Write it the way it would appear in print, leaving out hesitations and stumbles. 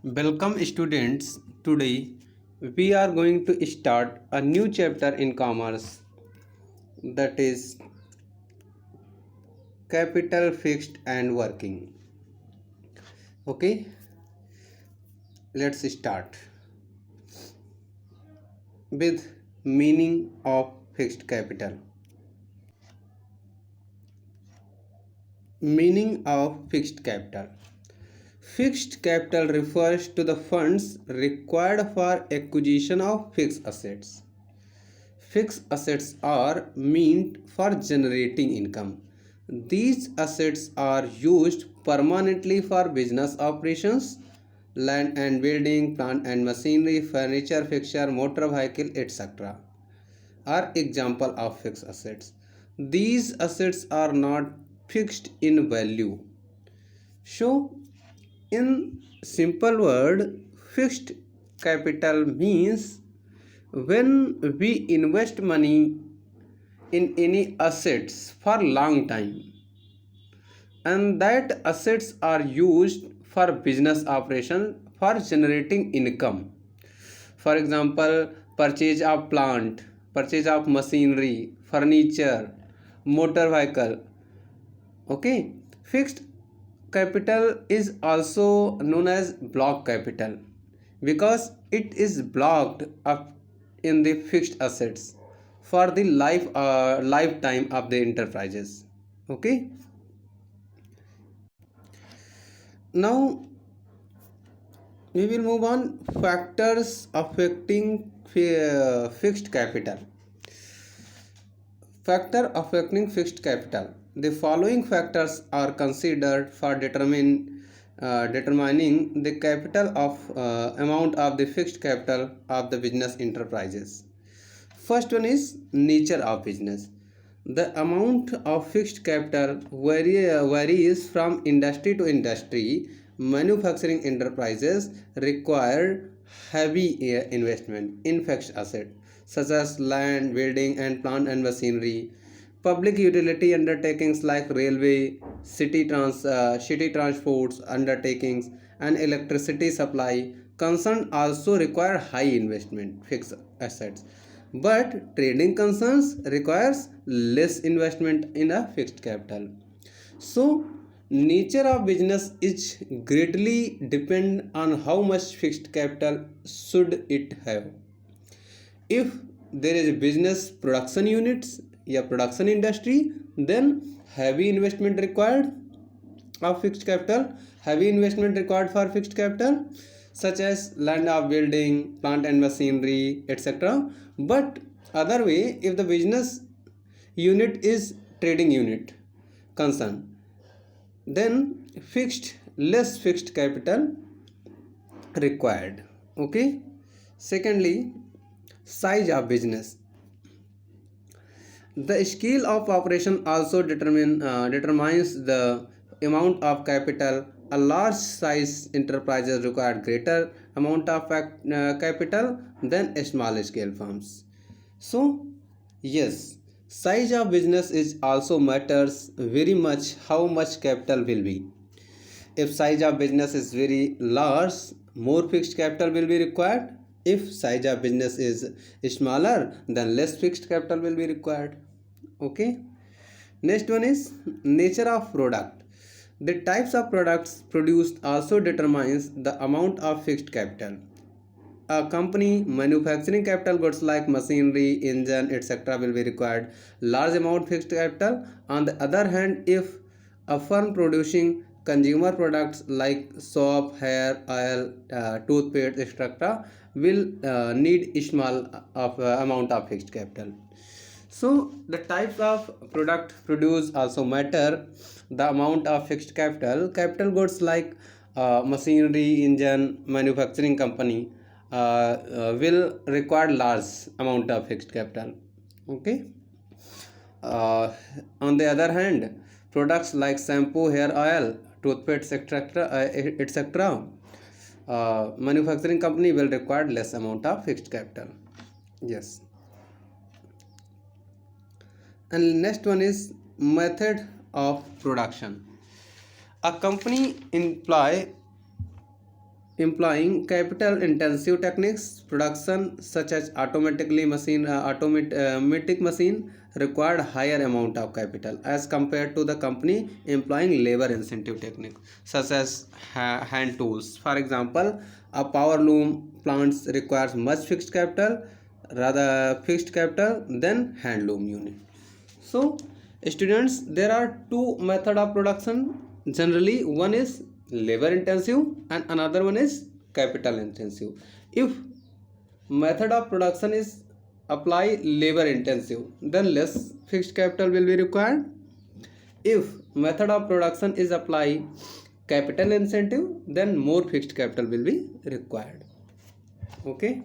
Welcome students. Today we are going to start a new chapter in commerce, that is capital fixed and working. Okay, let's start with meaning of fixed capital. Meaning of fixed capital. Fixed capital refers to the funds required for acquisition of fixed assets. Fixed assets are meant for generating income. These assets are used permanently for business operations, land and building, plant and machinery, furniture, fixture, motor vehicle, etc. are example of fixed assets. These assets are not fixed in value. So, in simple word, fixed capital means when we invest money in any assets for long time and that assets are used for business operation for generating income. For example, purchase of plant, purchase of machinery, furniture, motor vehicle. Okay, fixed capital is also known as block capital because it is blocked up in the fixed assets for the lifetime of the enterprises. Okay, now we will move on factors affecting fixed capital. Factor affecting fixed capital. The following factors are considered for determining the capital of amount of the fixed capital of the business enterprises. First one is nature of business. The amount of fixed capital varies from industry to industry. Manufacturing enterprises require heavy investment in fixed assets such as land, building, and plant and machinery. Public utility undertakings like railway, city transports undertakings, and electricity supply concern also require high investment fixed assets. But trading concerns requires less investment in a fixed capital. So nature of business is greatly depend on how much fixed capital should it have. If there is a business production units, yeah, production industry, then heavy investment required of fixed capital, heavy investment required for fixed capital, such as land of building, plant and machinery, etc. But other way, if the business unit is trading unit concern, then less fixed capital required. Okay. Secondly, size of business. The scale of operation also determines the amount of capital. A large size enterprises require greater amount of capital than a small scale firms. So, yes, size of business is also matters very much how much capital will be. If size of business is very large, more fixed capital will be required. If size of business is smaller, then less fixed capital will be required. Okay. Next one is nature of product. The types of products produced also determines the amount of fixed capital. A company manufacturing capital goods like machinery, engine, etc. will be required large amount fixed capital. On the other hand, if a firm producing consumer products like soap, hair oil, toothpaste, etc. will need small of amount of fixed capital. So the types of product produced also matter the amount of fixed capital. Capital goods like machinery, engine, manufacturing company will require large amount of fixed capital. Okay. Uh, on the other hand, products like shampoo, hair oil, toothpaste, etc. Manufacturing company will require less amount of fixed capital. Yes. And next one is method of production. A company employ employing capital intensive techniques, production such as automatic machine required higher amount of capital as compared to the company employing labor incentive techniques such as hand tools. For example, a power loom plants requires much fixed capital than hand loom unit. So students, there are two method of production. Generally, one is labor intensive and another one is capital intensive. If method of production is apply labor intensive, then less fixed capital will be required. If method of production is apply capital incentive, then more fixed capital will be required. Okay.